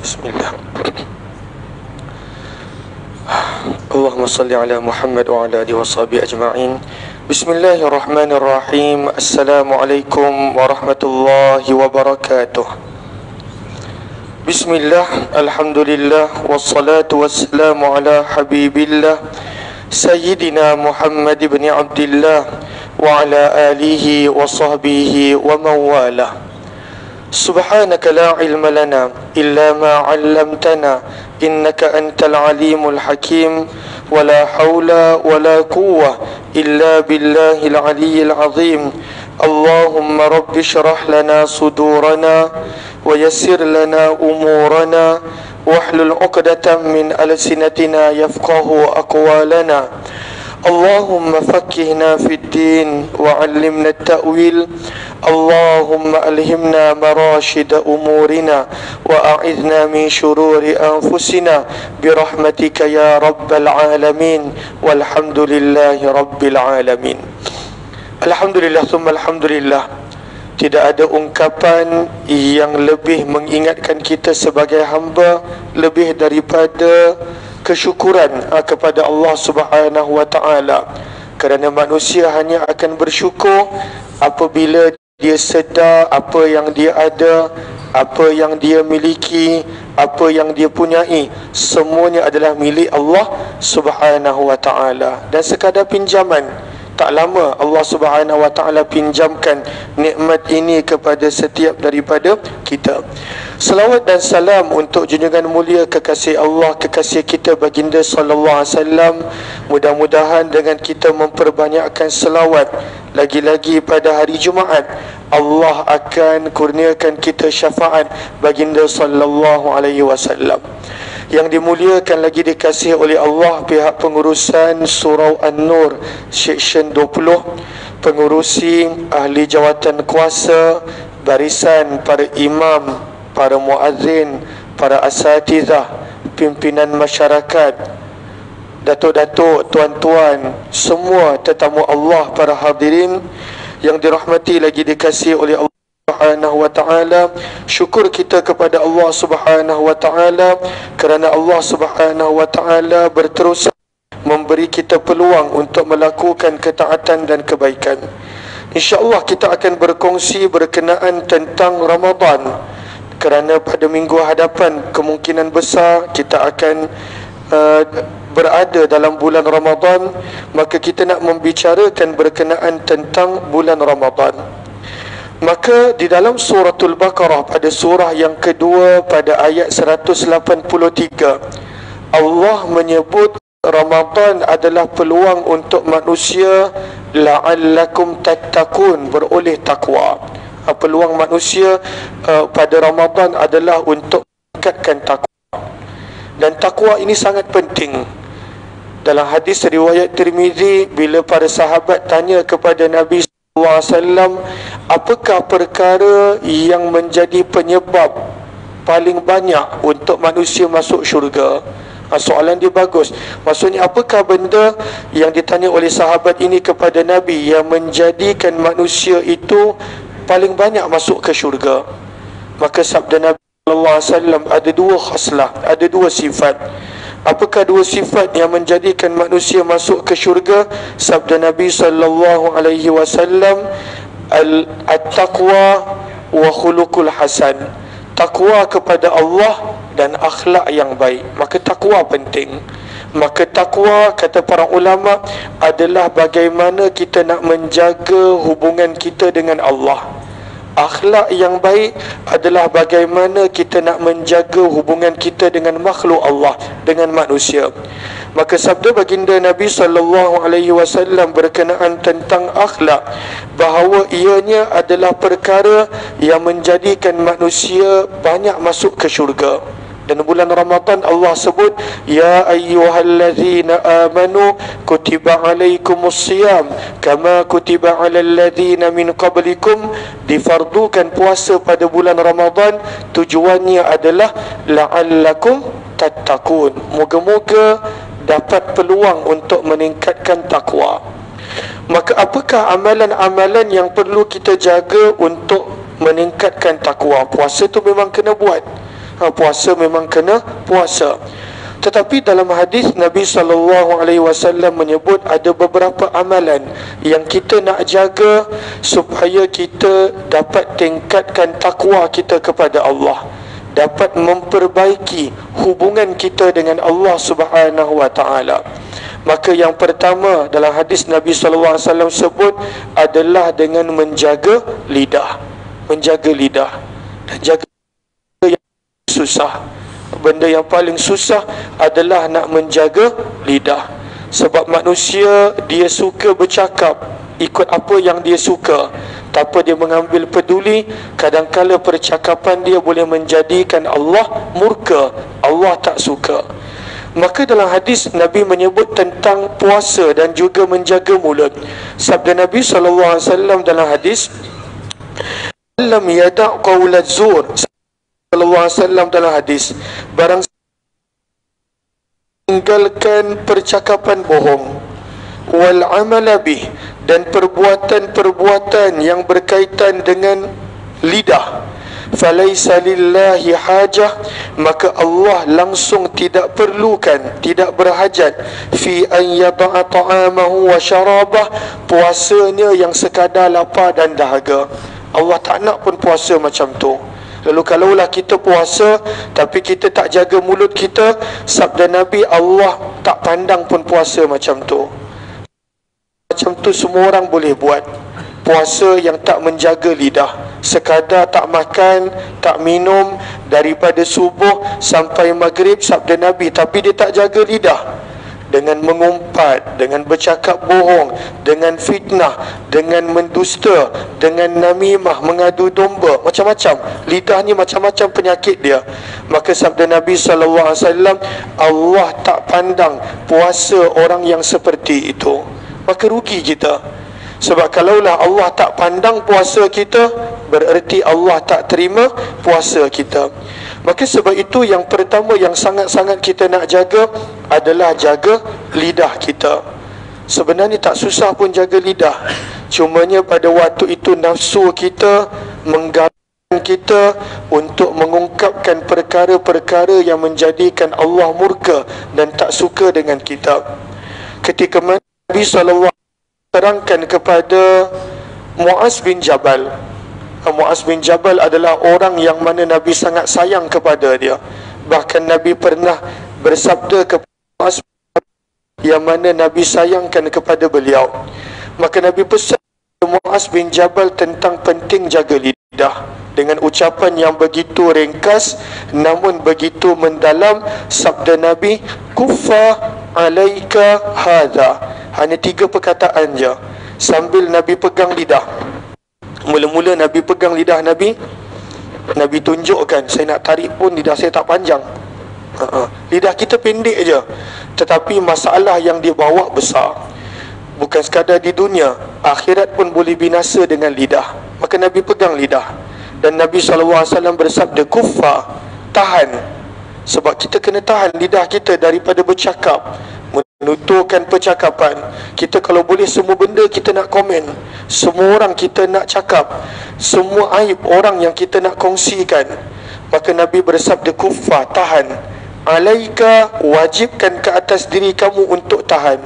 Bismillah. Allahumma salli ala Muhammad wa ala alihi wa sahbihi ajma'in. Bismillahirrahmanirrahim. Assalamualaikum warahmatullahi wabarakatuh. Bismillah, alhamdulillah, wassalatu wassalamu ala habibillah Sayyidina Muhammad ibn Abdillah wa ala alihi wa sahbihi wa mawalah. Subhanaka la ilma lana illa ma 'allamtana innaka antal alimul hakim wa la hawla wa la quwwah illa billahil aliyyil azim. Allahumma rabbi shrah lana sudurana wa yassir lana umurana wahlul 'uqdatam min alsinatina yafqahu aqwalana. Allahumma faqqihna fid din wa 'allimna at-ta'wil. Allahumma alhimna marashida umurina wa a'idna min shururi anfusina birahmatika ya rabbal alamin. Walhamdulillahi rabbil alamin. Alhamdulillah thumma alhamdulillah. Tidak ada ungkapan yang lebih mengingatkan kita sebagai hamba lebih daripada kesyukuran kepada Allah Subhanahu wa taala. Kerana manusia hanya akan bersyukur apabila dia sedar apa yang dia ada, apa yang dia miliki, apa yang dia punyai, semuanya adalah milik Allah Subhanahu wa taala. Dan sekadar pinjaman, tak lama Allah Subhanahu wa taala pinjamkan nikmat ini kepada setiap daripada kita. Salawat dan salam untuk junjungan mulia kekasih Allah, kekasih kita baginda sallallahu alaihi wasallam. Mudah-mudahan dengan kita memperbanyakkan selawat, lagi-lagi pada hari Jumaat, Allah akan kurniakan kita syafaat baginda sallallahu alaihi wasallam. Yang dimuliakan lagi dikasihi oleh Allah pihak pengurusan Surau An-Nur Seksyen 20, pengurusi, ahli jawatan kuasa, barisan para imam, para muazzin, para asatizah, pimpinan masyarakat, datuk-datuk, tuan-tuan, semua tetamu Allah, para hadirin yang dirahmati lagi dikasihi oleh Allah Subhanahu wa ta'ala. Syukur kita kepada Allah Subhanahu wa ta'ala kerana Allah Subhanahu wa ta'ala berterus memberi kita peluang untuk melakukan ketaatan dan kebaikan. InsyaAllah kita akan berkongsi berkenaan tentang Ramadan, kerana pada minggu hadapan kemungkinan besar kita akan berada dalam bulan Ramadan. Maka kita nak membicarakan berkenaan tentang bulan Ramadan. Maka di dalam suratul Baqarah pada surah yang kedua pada ayat 183, Allah menyebut Ramadan adalah peluang untuk manusia la'allakum tattaqun, beroleh takwa. Peluang manusia pada Ramadan adalah untuk meningkatkan takwa. Dan takwa ini sangat penting. Dalam hadis riwayat Tirmizi, bila para sahabat tanya kepada Nabi SAW, apakah perkara yang menjadi penyebab paling banyak untuk manusia masuk syurga? Soalan dia bagus. Maksudnya, apakah benda yang ditanya oleh sahabat ini kepada Nabi yang menjadikan manusia itu paling banyak masuk ke syurga? Maka sabda Nabi SAW, ada dua khaslah, ada dua sifat. Apakah dua sifat yang menjadikan manusia masuk ke syurga? Sabda Nabi sallallahu alaihi wasallam, at-taqwa wa khuluqul hasan. Takwa kepada Allah dan akhlak yang baik. Maka takwa penting. Maka takwa, kata para ulama, adalah bagaimana kita nak menjaga hubungan kita dengan Allah. Akhlak yang baik adalah bagaimana kita nak menjaga hubungan kita dengan makhluk Allah, dengan manusia. Maka sabda baginda Nabi sallallahu alaihi wasallam berkenaan tentang akhlak, bahawa ianya adalah perkara yang menjadikan manusia banyak masuk ke syurga. Dan bulan Ramadan Allah sebut, ya ayyuhallazina amanu kutiba alaikumusiyam kama kutiba alal ladzina min qablikum. Difardukan puasa pada bulan Ramadan, tujuannya adalah la'allakum tattaqun, moga-moga dapat peluang untuk meningkatkan takwa. Maka apakah amalan-amalan yang perlu kita jaga untuk meningkatkan takwa? Puasa tu memang kena buat. Puasa memang kena puasa. Tetapi dalam hadis Nabi SAW menyebut ada beberapa amalan yang kita nak jaga supaya kita dapat tingkatkan takwa kita kepada Allah, dapat memperbaiki hubungan kita dengan Allah Subhanahu wa taala. Maka yang pertama dalam hadis Nabi SAW sebut adalah dengan menjaga lidah. Menjaga lidah dan jaga yang susah. Benda yang paling susah adalah nak menjaga lidah. Sebab manusia dia suka bercakap ikut apa yang dia suka, tanpa dia mengambil peduli. Kadang-kala percakapan dia boleh menjadikan Allah murka, Allah tak suka. Maka dalam hadis Nabi menyebut tentang puasa dan juga menjaga mulut. Sabda Nabi SAW dalam hadis, lam yada' qawla zur, sallallahu alaihi wasallam dalam hadis, barang tinggalkan percakapan bohong, wal amala bih, dan perbuatan-perbuatan yang berkaitan dengan lidah, falaisa lillahi hajah, maka Allah langsung tidak perlukan, tidak berhajat fi an yada'a ta'amahu wa syarabah, puasanya yang sekadar lapar dan dahaga. Allah tak nak pun puasa macam tu. Lalu kalaulah kita puasa tapi kita tak jaga mulut kita, sabda Nabi, Allah tak pandang pun puasa macam tu. Macam tu semua orang boleh buat. Puasa yang tak menjaga lidah, sekadar tak makan, tak minum daripada subuh sampai maghrib, sabda Nabi, tapi dia tak jaga lidah, dengan mengumpat, dengan bercakap bohong, dengan fitnah, dengan mendusta, dengan namimah, mengadu domba, macam-macam. Lidah ni macam-macam penyakit dia. Maka sabda Nabi SAW, Allah tak pandang puasa orang yang seperti itu. Maka rugi kita. Sebab kalaulah Allah tak pandang puasa kita, bererti Allah tak terima puasa kita. Maka sebab itu yang pertama yang sangat-sangat kita nak jaga adalah jaga lidah kita. Sebenarnya tak susah pun jaga lidah. Cumanya pada waktu itu nafsu kita menggalakkan kita untuk mengungkapkan perkara-perkara yang menjadikan Allah murka dan tak suka dengan kita. Ketika Nabi SAW terangkan kepada Muaz bin Jabal. Muaz bin Jabal adalah orang yang mana Nabi sangat sayang kepada dia. Bahkan Nabi pernah bersabda kepada Muaz yang mana Nabi sayangkan kepada beliau. Maka Nabi pesan Muaz bin Jabal tentang penting jaga lidah dengan ucapan yang begitu ringkas namun begitu mendalam. Sabda Nabi, kuffa alaika hadha. Hanya 3 perkataan je, sambil Nabi pegang lidah. Mula-mula Nabi pegang lidah Nabi tunjukkan, saya nak tarik pun lidah saya tak panjang. Lidah kita pendek je, tetapi masalah yang dia bawa besar. Bukan sekadar di dunia, akhirat pun boleh binasa dengan lidah. Maka Nabi pegang lidah. Dan Nabi SAW bersabda, kuffa, tahan. Sebab kita kena tahan lidah kita daripada bercakap, menuturkan percakapan. Kita kalau boleh semua benda kita nak komen, semua orang kita nak cakap, semua aib orang yang kita nak kongsikan. Maka Nabi bersabda, kuffa, tahan. Alaika, wajibkan ke atas diri kamu untuk tahan.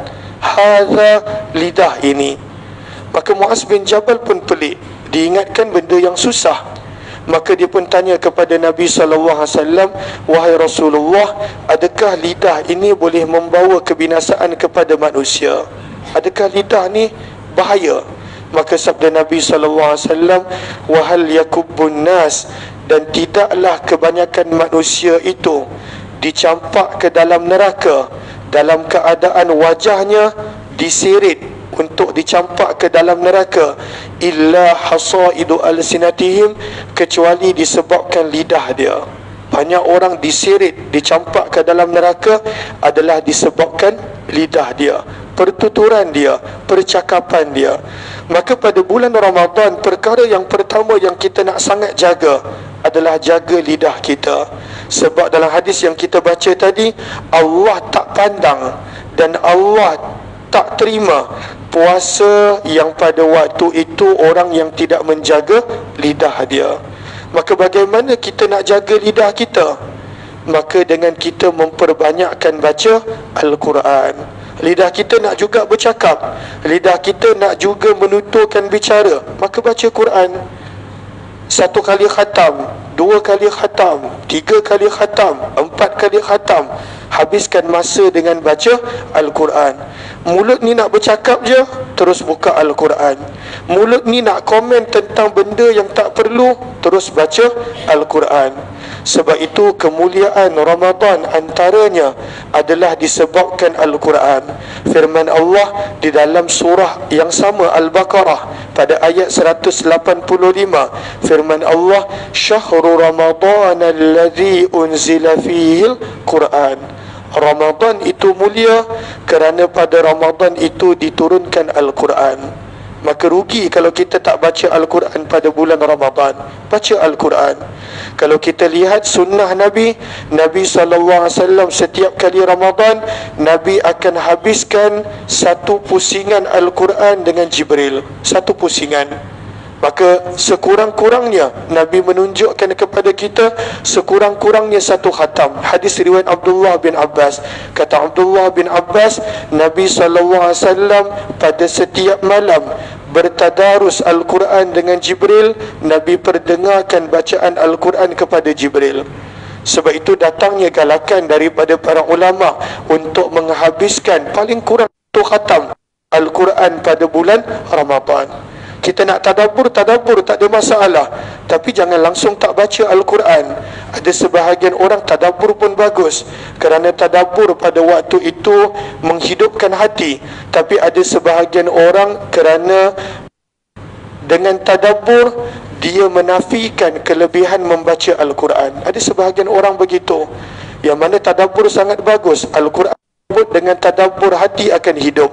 Hadha, lidah ini. Maka Muaz bin Jabal pun pelik, diingatkan benda yang susah. Maka dia pun tanya kepada Nabi SAW, wahai Rasulullah, adakah lidah ini boleh membawa kebinasaan kepada manusia? Adakah lidah ni bahaya? Maka sabda Nabi SAW, wahal yakubbun nas, dan tidaklah kebanyakan manusia itu dicampak ke dalam neraka dalam keadaan wajahnya diseret untuk dicampak ke dalam neraka, illa hasaidu alsinatihim, kecuali disebabkan lidah dia. Banyak orang diseret, dicampak ke dalam neraka adalah disebabkan lidah dia, pertuturan dia, percakapan dia. Maka pada bulan Ramadan, perkara yang pertama yang kita nak sangat jaga adalah jaga lidah kita. Sebab dalam hadis yang kita baca tadi, Allah tak pandang dan Allah tak terima puasa yang pada waktu itu orang yang tidak menjaga lidah dia. Maka bagaimana kita nak jaga lidah kita? Maka dengan kita memperbanyakkan baca Al-Quran. Lidah kita nak juga bercakap, lidah kita nak juga menuturkan bicara, maka baca Quran. 1 kali khatam, 2 kali khatam, 3 kali khatam, 4 kali khatam. Habiskan masa dengan baca Al-Quran. Mulut ni nak bercakap je, terus buka Al-Quran. Mulut ni nak komen tentang benda yang tak perlu, terus baca Al-Quran. Sebab itu kemuliaan Ramadan antaranya adalah disebabkan Al-Quran. Firman Allah di dalam surah yang sama, Al-Baqarah, pada ayat 185, firman Allah, Syahrul Ramadan alladhi unzila fihil Quran. Ramadan itu mulia kerana pada Ramadan itu diturunkan Al-Quran. Maka rugi kalau kita tak baca Al-Quran pada bulan Ramadan. Baca Al-Quran. Kalau kita lihat sunnah Nabi SAW, setiap kali Ramadan Nabi akan habiskan satu pusingan Al-Quran dengan Jibril. Satu pusingan. Maka sekurang-kurangnya Nabi menunjukkan kepada kita sekurang-kurangnya satu khatam. Hadis riwayat Abdullah bin Abbas. Kata Abdullah bin Abbas, Nabi SAW pada setiap malam bertadarus Al-Quran dengan Jibril. Nabi perdengarkan bacaan Al-Quran kepada Jibril. Sebab itu datangnya galakan daripada para ulama untuk menghabiskan paling kurang satu khatam Al-Quran pada bulan Ramadan. Kita nak tadabbur tak ada masalah, tapi jangan langsung tak baca Al-Quran. Ada sebahagian orang tadabbur pun bagus, kerana tadabbur pada waktu itu menghidupkan hati. Tapi ada sebahagian orang kerana dengan tadabbur dia menafikan kelebihan membaca Al-Quran. Ada sebahagian orang begitu. Yang mana tadabbur sangat bagus. Al-Quran dengan tadabbur hati akan hidup.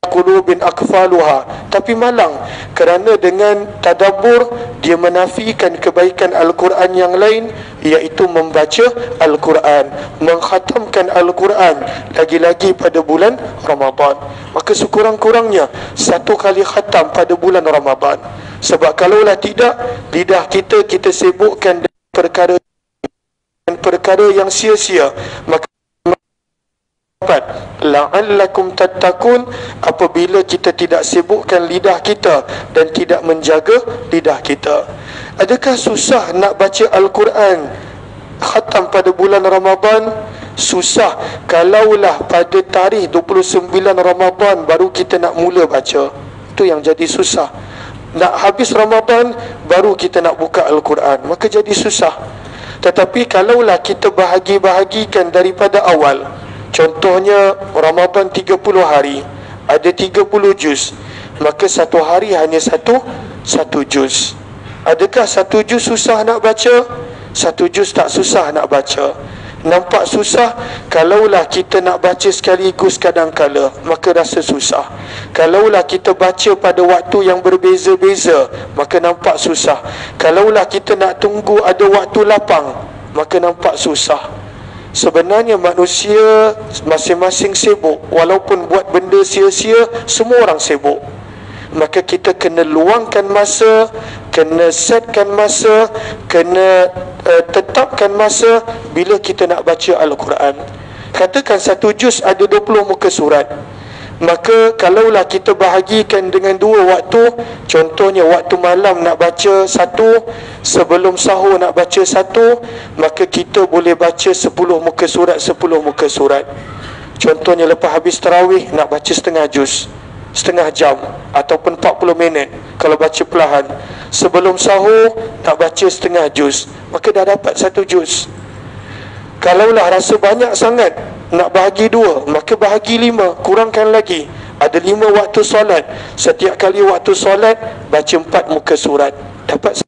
Qulubin akfaluha, tapi malang kerana dengan tadabbur dia menafikan kebaikan Al-Quran yang lain, iaitu membaca Al-Quran, mengkhatamkan Al-Quran, lagi-lagi pada bulan Ramadan. Maka sekurang-kurangnya satu kali khatam pada bulan Ramadan. Sebab kalaulah tidak, lidah kita sibukkan dengan perkara yang sia-sia, maka la'allakum tattaqun, apabila kita tidak sibukkan lidah kita dan tidak menjaga lidah kita. Adakah susah nak baca Al-Quran khatam pada bulan Ramadan? Susah kalaulah pada tarikh 29 Ramadan baru kita nak mula baca. Itu yang jadi susah. Nak habis Ramadan baru kita nak buka Al-Quran, maka jadi susah. Tetapi kalaulah kita bahagi-bahagikan daripada awal, contohnya Ramadan 30 hari, ada 30 juz, maka satu hari hanya satu juz. Adakah satu juz susah nak baca? Satu juz tak susah nak baca. Nampak susah kalaulah kita nak baca sekaligus kadangkala, maka rasa susah. Kalaulah kita baca pada waktu yang berbeza-beza, maka nampak susah. Kalaulah kita nak tunggu ada waktu lapang, maka nampak susah. Sebenarnya manusia masing-masing sibuk. Walaupun buat benda sia-sia, semua orang sibuk. Maka kita kena luangkan masa, kena setkan masa, kena tetapkan masa bila kita nak baca Al-Quran. Katakan satu juz ada 20 muka surat, maka kalaulah kita bahagikan dengan dua waktu, contohnya waktu malam nak baca satu, sebelum sahur nak baca satu, maka kita boleh baca 10 muka surat, 10 muka surat. Contohnya lepas habis tarawih nak baca setengah juz, setengah jam ataupun 40 minit kalau baca perlahan. Sebelum sahur nak baca setengah juz, maka dah dapat satu juz. Kalaulah rasa banyak sangat nak bahagi dua, maka bahagi 5, kurangkan lagi. Ada 5 waktu solat, setiap kali waktu solat baca 4 muka surat, dapat.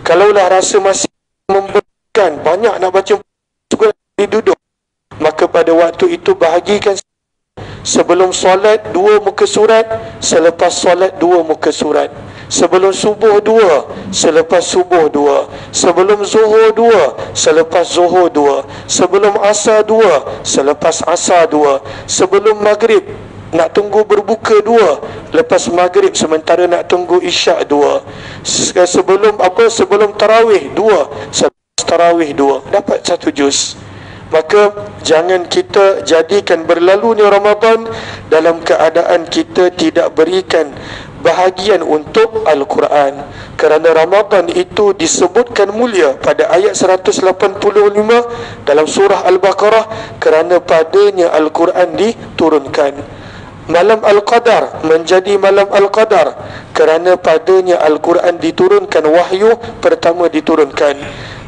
Kalaulah rasa masih memberikan banyak nak baca surat duduk, maka pada waktu itu bahagikan. Sebelum solat 2 muka surat, selepas solat 2 muka surat. Sebelum subuh 2, selepas subuh 2. Sebelum zuhur 2, selepas zuhur 2. Sebelum asar 2, selepas asar 2. Sebelum maghrib nak tunggu berbuka 2, Lepas maghrib sementara nak tunggu isyak 2. Sebelum tarawih 2. Selepas tarawih 2. Dapat 1 juz. Maka jangan kita jadikan berlalunya Ramadan dalam keadaan kita tidak berikan bahagian untuk Al-Quran. Kerana Ramadan itu disebutkan mulia pada ayat 185 dalam surah Al-Baqarah, kerana padanya Al-Quran diturunkan. Malam Al-Qadar menjadi malam Al-Qadar kerana padanya Al-Quran diturunkan, wahyu pertama diturunkan.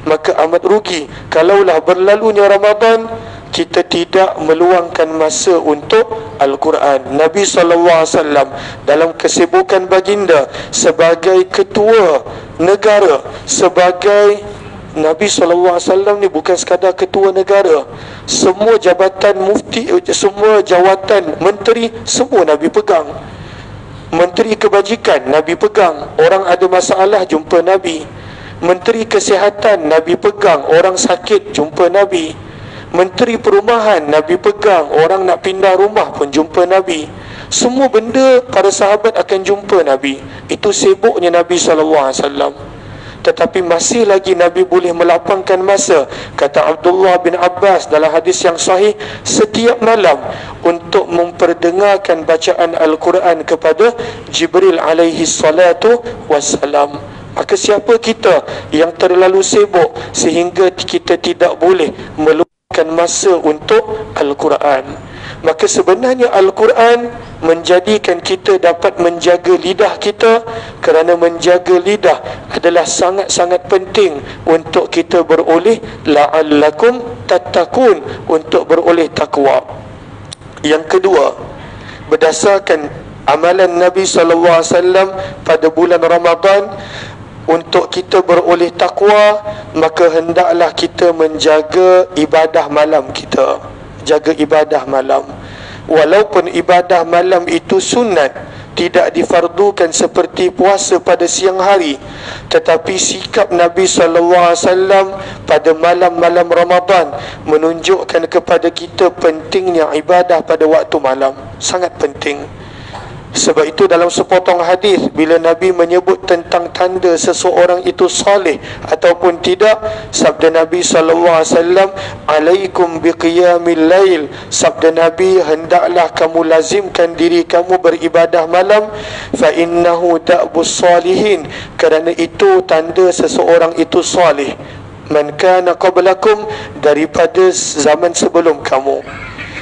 Maka amat rugi kalaulah berlalunya Ramadan kita tidak meluangkan masa untuk Al-Quran. Nabi SAW dalam kesibukan baginda sebagai ketua negara, sebagai Nabi SAW ni bukan sekadar ketua negara, semua jabatan mufti, semua jawatan menteri, semua Nabi pegang. Menteri kebajikan Nabi pegang, orang ada masalah jumpa Nabi. Menteri kesihatan Nabi pegang, orang sakit jumpa Nabi. Menteri perumahan Nabi pegang, orang nak pindah rumah pun jumpa Nabi. Semua benda para sahabat akan jumpa Nabi. Itu sibuknya Nabi SAW. Tetapi masih lagi Nabi boleh melapangkan masa, kata Abdullah bin Abbas dalam hadis yang sahih, setiap malam untuk memperdengarkan bacaan Al-Quran kepada Jibril alaihi salatu wassalam. Maka siapa kita yang terlalu sibuk sehingga kita tidak boleh meluangkan masa untuk Al-Quran? Maka sebenarnya Al-Quran menjadikan kita dapat menjaga lidah kita, kerana menjaga lidah adalah sangat-sangat penting untuk kita beroleh la'allakum tattaqun, untuk beroleh takwa. Yang kedua, berdasarkan amalan Nabi SAW pada bulan Ramadan, untuk kita beroleh takwa, maka hendaklah kita menjaga ibadah malam kita. Jaga ibadah malam. Walaupun ibadah malam itu sunat, tidak difardukan seperti puasa pada siang hari, tetapi sikap Nabi SAW pada malam-malam Ramadan menunjukkan kepada kita pentingnya ibadah pada waktu malam. Sangat penting. Sebab itu dalam sepotong hadis, bila Nabi menyebut tentang tanda seseorang itu salih ataupun tidak, sabda Nabi SAW, alaikum biqiyamil lail, sabda Nabi, hendaklah kamu lazimkan diri kamu beribadah malam, fa innahu da'bus salihin, kerana itu tanda seseorang itu salih, man kana qablakum, daripada zaman sebelum kamu.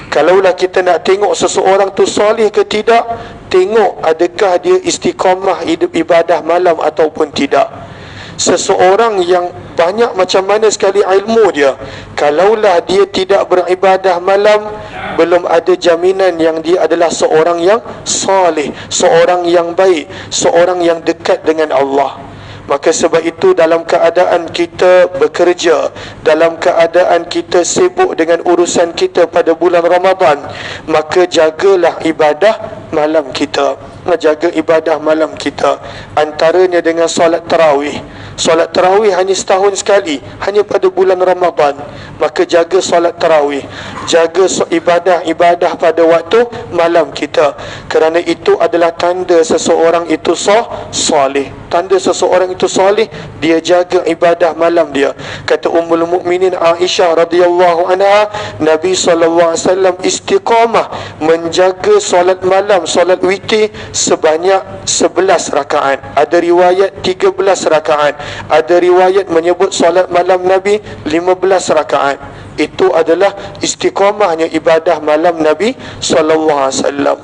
Kalaulah kita nak tengok seseorang tu soleh ke tidak, tengok adakah dia istiqamah hidup ibadah malam ataupun tidak. Seseorang yang banyak macam mana sekali ilmu dia, kalaulah dia tidak beribadah malam, belum ada jaminan yang dia adalah seorang yang soleh, seorang yang baik, seorang yang dekat dengan Allah. Maka sebab itu dalam keadaan kita bekerja, dalam keadaan kita sibuk dengan urusan kita pada bulan Ramadan, maka jagalah ibadah malam kita. Jaga ibadah malam kita, antaranya dengan solat tarawih. Solat tarawih hanya setahun sekali, hanya pada bulan Ramadan. Maka jaga solat tarawih, jaga ibadah-ibadah pada waktu malam kita, kerana itu adalah tanda seseorang itu soleh. Tanda seseorang itu soleh, dia jaga ibadah malam dia. Kata Ummul Mukminin Aisyah radhiyallahu anha, Nabi SAW istiqamah menjaga solat malam, solat witir sebanyak 11 rakaat. Ada riwayat 13 rakaat, ada riwayat menyebut solat malam Nabi 15 rakaat. Itu adalah istiqamahnya ibadah malam Nabi SAW.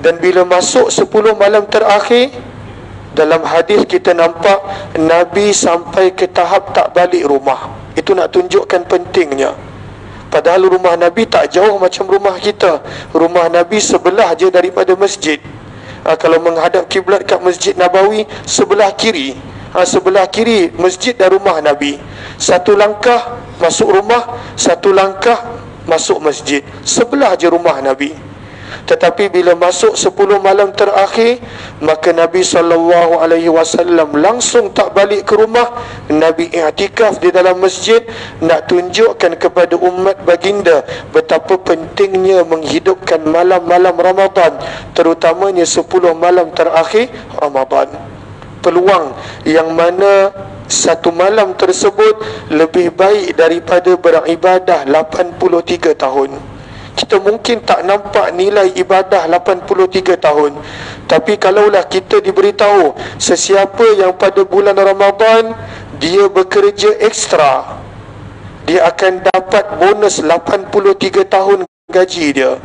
Dan bila masuk 10 malam terakhir, dalam hadis kita nampak Nabi sampai ke tahap tak balik rumah. Itu nak tunjukkan pentingnya. Padahal rumah Nabi tak jauh macam rumah kita. Rumah Nabi sebelah je daripada masjid. Kalau menghadap kiblat kat Masjid Nabawi, sebelah kiri. Sebelah kiri masjid dan rumah Nabi. Satu langkah masuk rumah, satu langkah masuk masjid. Sebelah je rumah Nabi. Tetapi bila masuk 10 malam terakhir, maka Nabi SAW langsung tak balik ke rumah. Nabi i'tikaf di dalam masjid, nak tunjukkan kepada umat baginda betapa pentingnya menghidupkan malam-malam Ramadan, terutamanya 10 malam terakhir Ramadan. Peluang yang mana satu malam tersebut lebih baik daripada beribadah 83 tahun. Kita mungkin tak nampak nilai ibadah 83 tahun, tapi kalaulah kita diberitahu sesiapa yang pada bulan Ramadan dia bekerja ekstra, dia akan dapat bonus 83 tahun gaji dia.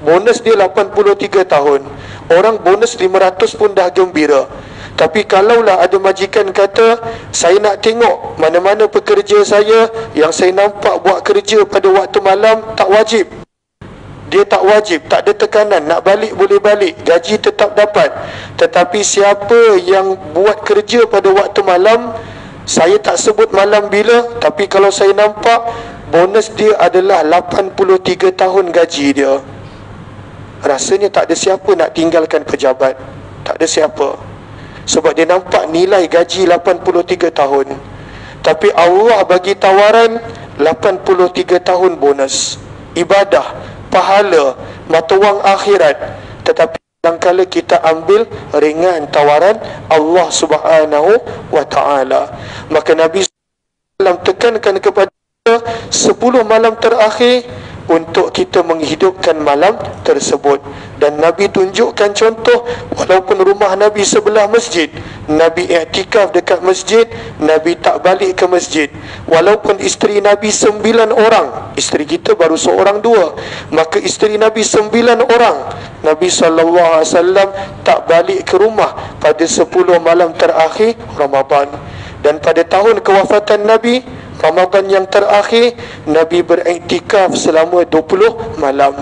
Bonus dia 83 tahun. Orang bonus 500 pun dah gembira. Tapi kalaulah ada majikan kata, saya nak tengok mana-mana pekerja saya yang saya nampak buat kerja pada waktu malam, tak wajib. Dia tak wajib, tak ada tekanan, nak balik boleh balik, gaji tetap dapat. Tetapi siapa yang buat kerja pada waktu malam, saya tak sebut malam bila, tapi kalau saya nampak bonus dia adalah 83 tahun gaji dia. Rasanya tak ada siapa nak tinggalkan pejabat. Tak ada siapa. Sebab dia nampak nilai gaji 83 tahun. Tapi Allah bagi tawaran 83 tahun bonus, ibadah, pahala, mata wang akhirat. Tetapi kadang-kala kita ambil ringan tawaran Allah Subhanahu wa ta'ala. Maka Nabi SAW tekankan kepada 10 malam terakhir untuk kita menghidupkan malam tersebut. Dan Nabi tunjukkan contoh, walaupun rumah Nabi sebelah masjid, Nabi i'tikaf dekat masjid, Nabi tak balik ke masjid. Walaupun isteri Nabi 9 orang, isteri kita baru seorang dua, maka isteri Nabi 9 orang, Nabi SAW tak balik ke rumah pada 10 malam terakhir Ramadan. Dan pada tahun kewafatan Nabi, Ramadan yang terakhir, Nabi beriktikaf selama 20 malam.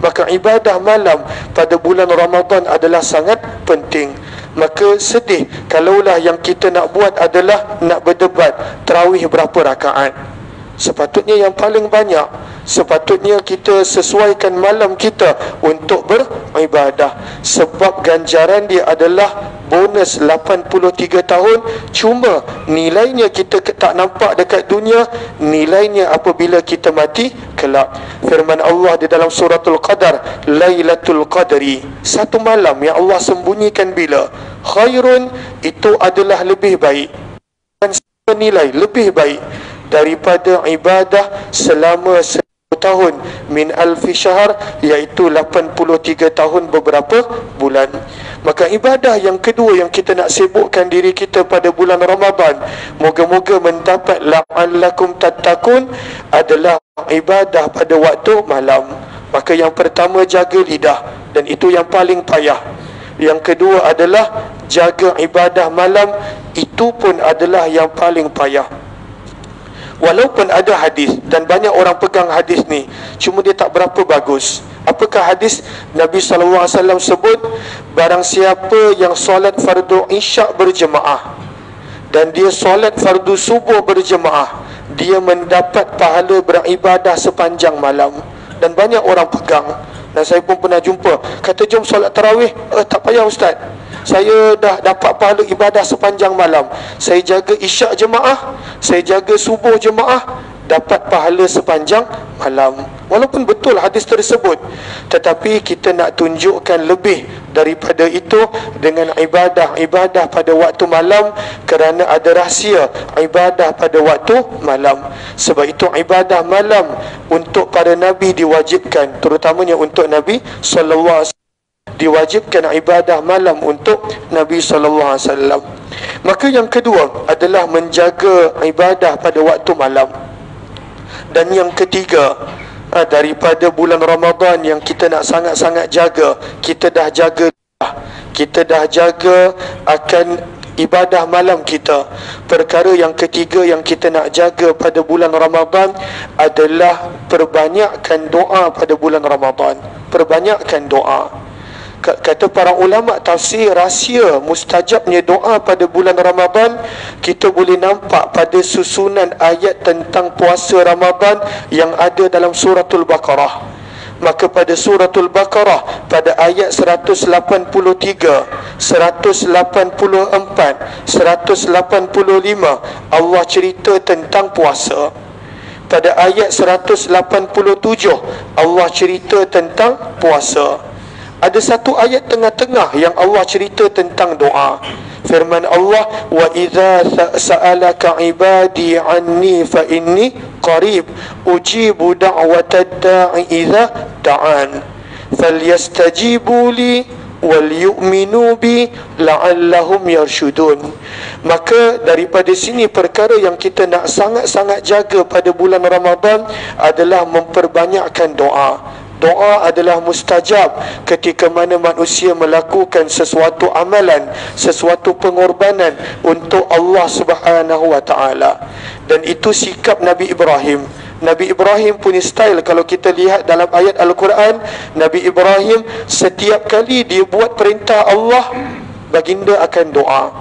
Maka ibadah malam pada bulan Ramadan adalah sangat penting. Maka sedih kalaulah yang kita nak buat adalah nak berdebat tarawih berapa rakaat. Sepatutnya yang paling banyak, sepatutnya kita sesuaikan malam kita untuk beribadah. Sebab ganjaran dia adalah bonus 83 tahun. Cuma nilainya kita tak nampak dekat dunia, nilainya apabila kita mati kelak. Firman Allah di dalam suratul Qadar, Lailatul Qadri, satu malam yang Allah sembunyikan bila khairun, itu adalah lebih baik dan nilai lebih baik daripada ibadah selama 1000 tahun min alfi syahr, iaitu 83 tahun beberapa bulan. Maka ibadah yang kedua yang kita nak sibukkan diri kita pada bulan Ramadan, moga-moga mendapat la'allakum tattaqun, adalah ibadah pada waktu malam. Maka yang pertama, jaga lidah, dan itu yang paling payah. Yang kedua adalah jaga ibadah malam, itu pun adalah yang paling payah. Walaupun ada hadis, dan banyak orang pegang hadis ni, cuma dia tak berapa bagus. Apakah hadis? Nabi SAW sebut, barang siapa yang solat fardu isyak berjemaah dan dia solat fardu subuh berjemaah, dia mendapat pahala beribadah sepanjang malam. Dan banyak orang pegang, dan saya pun pernah jumpa, kata jom solat tarawih. Tak payah ustaz, saya dah dapat pahala ibadah sepanjang malam. Saya jaga isyak jemaah, saya jaga subuh jemaah, dapat pahala sepanjang malam. Walaupun betul hadis tersebut, tetapi kita nak tunjukkan lebih daripada itu dengan ibadah-ibadah pada waktu malam, kerana ada rahsia ibadah pada waktu malam. Sebab itu ibadah malam untuk para Nabi diwajibkan, terutamanya untuk Nabi SAW. Diwajibkan ibadah malam untuk Nabi SAW. Maka yang kedua adalah menjaga ibadah pada waktu malam. Dan yang ketiga, daripada bulan Ramadan yang kita nak sangat-sangat jaga, kita dah jaga akan ibadah malam kita. Perkara yang ketiga yang kita nak jaga pada bulan Ramadan adalah perbanyakkan doa pada bulan Ramadan. Perbanyakkan doa. Kata para ulama tafsir, rahsia mustajabnya doa pada bulan Ramadan kita boleh nampak pada susunan ayat tentang puasa Ramadan yang ada dalam suratul Baqarah. Maka pada suratul Baqarah pada ayat 183, 184, 185 Allah cerita tentang puasa. Pada ayat 187 Allah cerita tentang puasa. Ada satu ayat tengah-tengah yang Allah cerita tentang doa. Firman Allah, wa idza sa'alaka ibadi anni fa inni qarib ujibu da'watad da'i idza da'an falyastajibu li wal yu'minu bi la'allahum yarshudun. Maka daripada sini perkara yang kita nak sangat-sangat jaga pada bulan Ramadan adalah memperbanyakkan doa. Doa adalah mustajab ketika mana manusia melakukan sesuatu amalan, sesuatu pengorbanan untuk Allah Subhanahu wa taala. Dan itu sikap Nabi Ibrahim. Nabi Ibrahim punya style, kalau kita lihat dalam ayat Al-Quran, Nabi Ibrahim setiap kali dia buat perintah Allah, baginda akan doa.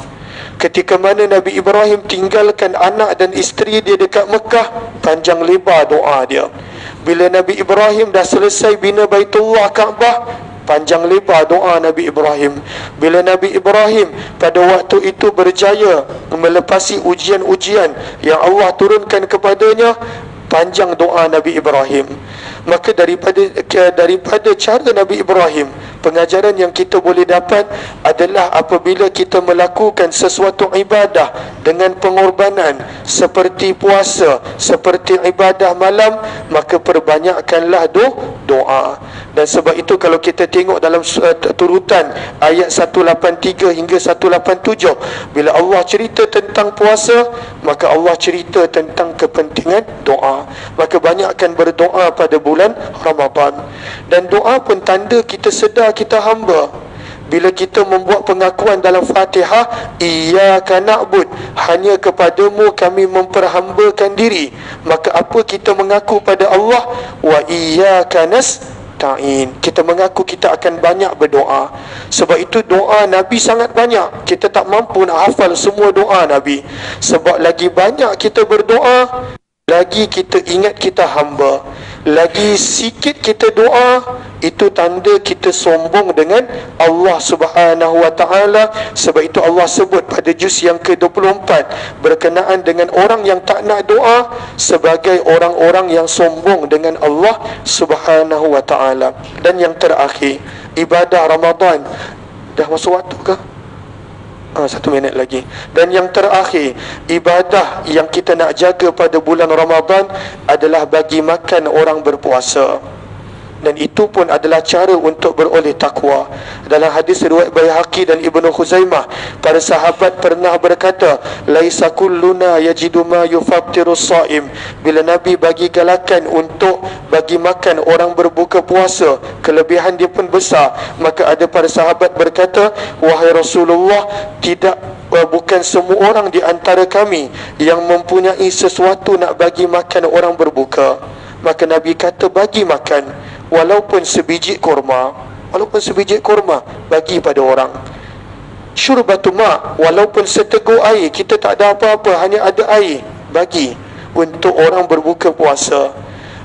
Ketika mana Nabi Ibrahim tinggalkan anak dan isteri dia dekat Mekah, panjang lebar doa dia. Bila Nabi Ibrahim dah selesai bina Baitullah Kaabah, panjang lebar doa Nabi Ibrahim. Bila Nabi Ibrahim pada waktu itu berjaya melepasi ujian-ujian yang Allah turunkan kepadanya, panjang doa Nabi Ibrahim. Maka daripada cara Nabi Ibrahim, pengajaran yang kita boleh dapat adalah apabila kita melakukan sesuatu ibadah dengan pengorbanan seperti puasa, seperti ibadah malam, maka perbanyakkanlah doa. Dan sebab itu kalau kita tengok dalam turutan ayat 183 hingga 187, bila Allah cerita tentang puasa, maka Allah cerita tentang kepentingan doa. Maka banyakkan berdoa pada bulan Ramadan. Dan doa pun tanda kita sedar kita hamba. Bila kita membuat pengakuan dalam Fatihah, iyyaka na'bud, hanya kepadamu kami memperhambakan diri, maka apa kita mengaku pada Allah? Wa iyyaka nasta'in, kita mengaku kita akan banyak berdoa. Sebab itu doa Nabi sangat banyak. Kita tak mampu nak hafal semua doa Nabi. Sebab lagi banyak kita berdoa, lagi kita ingat kita hamba. Lagi sikit kita doa, itu tanda kita sombong dengan Allah Subhanahu wa ta'ala. Sebab itu Allah sebut pada juz yang ke-24 berkenaan dengan orang yang tak nak doa sebagai orang-orang yang sombong dengan Allah Subhanahu wa ta'ala. Dan yang terakhir, ibadah Ramadan. Dah masuk waktu ke? 1 minit lagi. Dan yang terakhir, ibadah yang kita nak jaga pada bulan Ramadan adalah bagi makan orang berpuasa. Dan itu pun adalah cara untuk beroleh takwa. Dalam hadis riwayat Baihaqi dan Ibnu Khuzaimah, para sahabat pernah berkata, laisa kulluna yajidu ma yufattiru shaim. Bila Nabi bagi galakan untuk bagi makan orang berbuka puasa, kelebihan dia pun besar, maka ada para sahabat berkata, wahai Rasulullah, bukan semua orang di antara kami yang mempunyai sesuatu nak bagi makan orang berbuka. Maka Nabi kata, bagi makan walaupun sebiji kurma, walaupun sebiji kurma, bagi pada orang. Syurbatu ma, walaupun seteguk air, kita tak ada apa-apa, hanya ada air, bagi untuk orang berbuka puasa.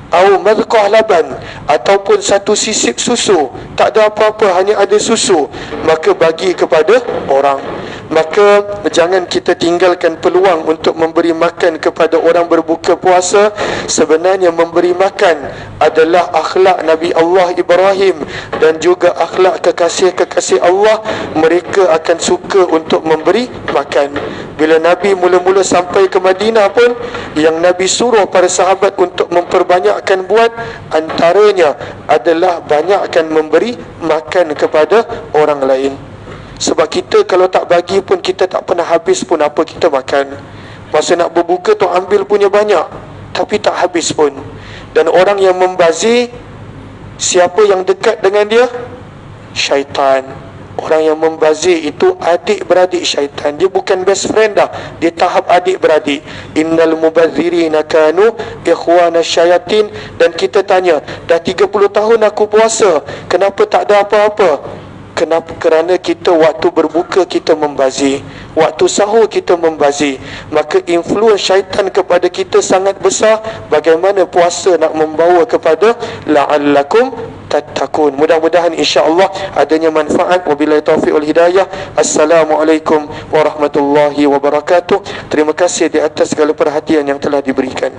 Au madqah laban, ataupun satu sisip susu, tak ada apa-apa, hanya ada susu, maka bagi kepada orang. Maka jangan kita tinggalkan peluang untuk memberi makan kepada orang berbuka puasa. Sebenarnya memberi makan adalah akhlak Nabi Allah Ibrahim dan juga akhlak kekasih-kekasih Allah. Mereka akan suka untuk memberi makan. Bila Nabi mula-mula sampai ke Madinah pun, yang Nabi suruh para sahabat untuk memperbanyakkan buat, antaranya adalah banyakkan memberi makan kepada orang lain. Sebab kita kalau tak bagi pun, kita tak pernah habis pun apa kita makan. Masa nak berbuka tu ambil punya banyak, tapi tak habis pun. Dan orang yang membazir, siapa yang dekat dengan dia? Syaitan. Orang yang membazir itu adik-beradik syaitan. Dia bukan best friend dah, dia tahap adik-beradik. Innal mubazirina kanu ikhwana syayatin. Dan kita tanya, dah 30 tahun aku puasa, kenapa tak ada apa-apa? Kenapa? Kerana kita waktu berbuka kita membazir, waktu sahur kita membazir, maka influence syaitan kepada kita sangat besar. Bagaimana puasa nak membawa kepada la'allakum tattaqun. Mudah-mudahan insya-Allah adanya manfaat. Wabillahi taufiq wal hidayah. Assalamualaikum warahmatullahi wabarakatuh. Terima kasih di atas segala perhatian yang telah diberikan.